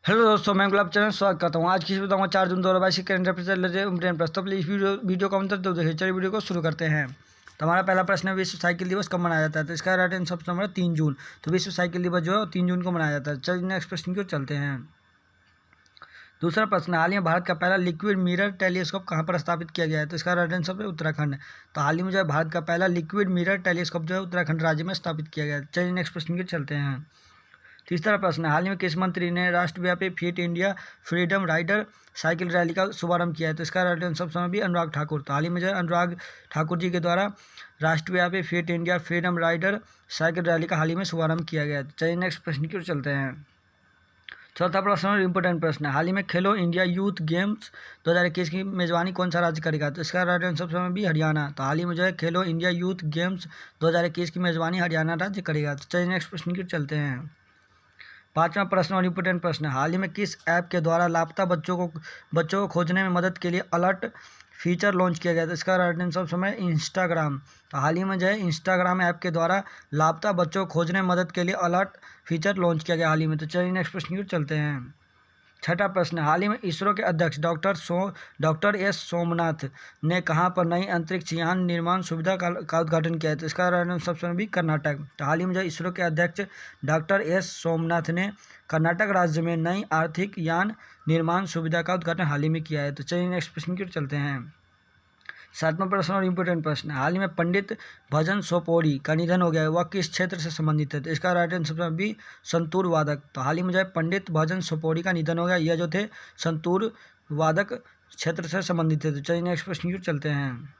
Hello दोस्तों, मैं गुलाब चरण स्वागत करता हूँ। आज की बताऊँगा 4 जून 2022 करंट अफेयर तो प्लीज वीडियो का अंतर देखिए। चलिए वीडियो को शुरू करते हैं। तो हमारा पहला प्रश्न है, विश्व साइकिल दिवस कब मनाया जाता है? तो इसका राइट आंसर ऑप्शन नंबर 3 जून। तो विश्व साइकिल दिवस जो है 3 जून को मनाया जाता है। चलिए नेक्स्ट प्रश्न की ओर चलते हैं। दूसरा प्रश्न, हाल ही में भारत का पहला लिक्विड मिरर टेलीस्कोप कहाँ पर स्थापित किया गया है? तो इसका राइट आंसर है उत्तराखंड। तो हाल ही में जो है भारत का पहला लिक्विड मिरर टेलीस्कोप जो है उत्तराखंड राज्य में स्थापित किया गया है। चलिए नेक्स्ट प्रश्न की ओर चलते हैं। तीसरा प्रश्न, हाल ही में किस मंत्री ने राष्ट्रव्यापी fit India freedom rider cycle rally का शुभारंभ किया है? तो इसका राइट आंसर ऑप्शन भी अनुराग ठाकुर। तो हाल ही में जो है अनुराग ठाकुर जी के द्वारा राष्ट्रव्यापी fit India freedom rider cycle rally का हाल ही में शुभारंभ किया गया है। चलिए नेक्स्ट प्रश्न की ओर चलते हैं। चौथा प्रश्न और इम्पोर्टेंट प्रश्न है, हाल ही में खेलो इंडिया यूथ गेम्स 2021 की मेजबानी कौन सा राज्य करेगा? तो इसका राइट आंसर ऑप्शन भी हरियाणा। तो हाल ही में जो है खेलो इंडिया यूथ गेम्स 2021 की मेजबानी हरियाणा राज्य करेगा। तो चलिए नेक्स्ट प्रश्न की ओर चलते हैं। पांचवा प्रश्न और इम्पोर्टेंट प्रश्न है, हाल ही में किस ऐप के द्वारा लापता बच्चों को खोजने में मदद के लिए अलर्ट फीचर लॉन्च किया गया था? इसका राइट आंसर समय इंस्टाग्राम। तो हाल ही में जो है इंस्टाग्राम ऐप के द्वारा लापता बच्चों को खोजने में मदद के लिए अलर्ट फीचर लॉन्च किया गया हाल ही में। तो चलिए नेक्स्ट प्रश्न की ओर चलते हैं। छठा प्रश्न, हाल ही में इसरो के अध्यक्ष डॉक्टर एस सोमनाथ ने कहाँ पर नई अंतरिक्ष यान निर्माण सुविधा का उद्घाटन किया है? तो इसका राइट आंसर ऑप्शन भी कर्नाटक। तो हाल ही में जो इसरो के अध्यक्ष डॉक्टर एस सोमनाथ ने कर्नाटक राज्य में नई आर्थिक यान निर्माण सुविधा का उद्घाटन हाल ही में किया है। तो चलिए नेक्स्ट प्रश्न की ओर चलते हैं। सातवां प्रश्न और इम्पोर्टेंट प्रश्न, हाल ही में पंडित भजन सोपोरी का निधन हो गया है, वह किस क्षेत्र से संबंधित है? तो इसका राइट आंसर भी संतूर वादक। तो हाल ही में जो है पंडित भजन सोपोरी का निधन हो गया, यह जो थे संतूर वादक क्षेत्र से संबंधित थे। तो चलिए नेक्स्ट प्रश्न की ओर चलते हैं।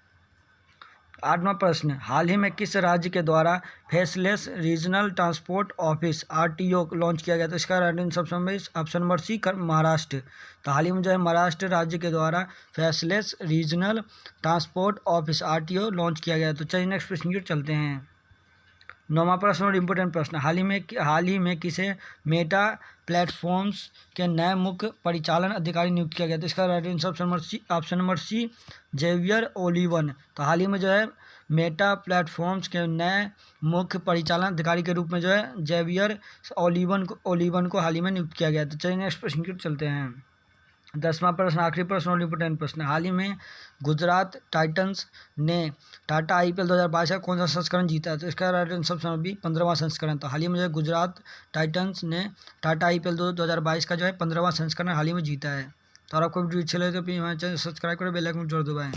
आठवां प्रश्न, हाल ही में किस राज्य के द्वारा faceless regional transport office RTO launch किया गया? तो इसका right answer option number C Maharashtra. तो हाल ही में जो है महाराष्ट्र राज्य के द्वारा faceless regional transport office RTO launch किया गया। तो चलिए नेक्स्ट प्रश्न की ओर चलते हैं। नौवां प्रश्न और इम्पोर्टेंट प्रश्न, हाल ही में किसे मेटा प्लेटफॉर्म्स के नए मुख्य परिचालन अधिकारी नियुक्त किया गया? तो इसका right answer option number C Xavier Olivan. तो हाल ही में जो है मेटा प्लेटफॉर्म्स के नए मुख्य परिचालन अधिकारी के रूप में जो है जेवियर ओलिवन को हाल ही में नियुक्त किया गया। तो चलिए नेक्स्ट प्रश्न की ओर चलते हैं। 10वां प्रश्न, आखिरी प्रश्न और इम्पोर्टेंट प्रश्न, हाल ही में गुजरात टाइटंस ने टाटा आईपीएल 2022 का कौन सा संस्करण जीता है? तो इसका राइट आंसर भी 15वां संस्करण। तो हाल ही में जो है गुजरात टाइटंस ने टाटा आईपीएल 2022 का जो है 15वां संस्करण हाल ही में जीता है। तो अगर आपको वीडियो अच्छी लगे तो प्लीज हमारे चैनल सब्सक्राइब करें, बेल आइकन जरूर दबाएं।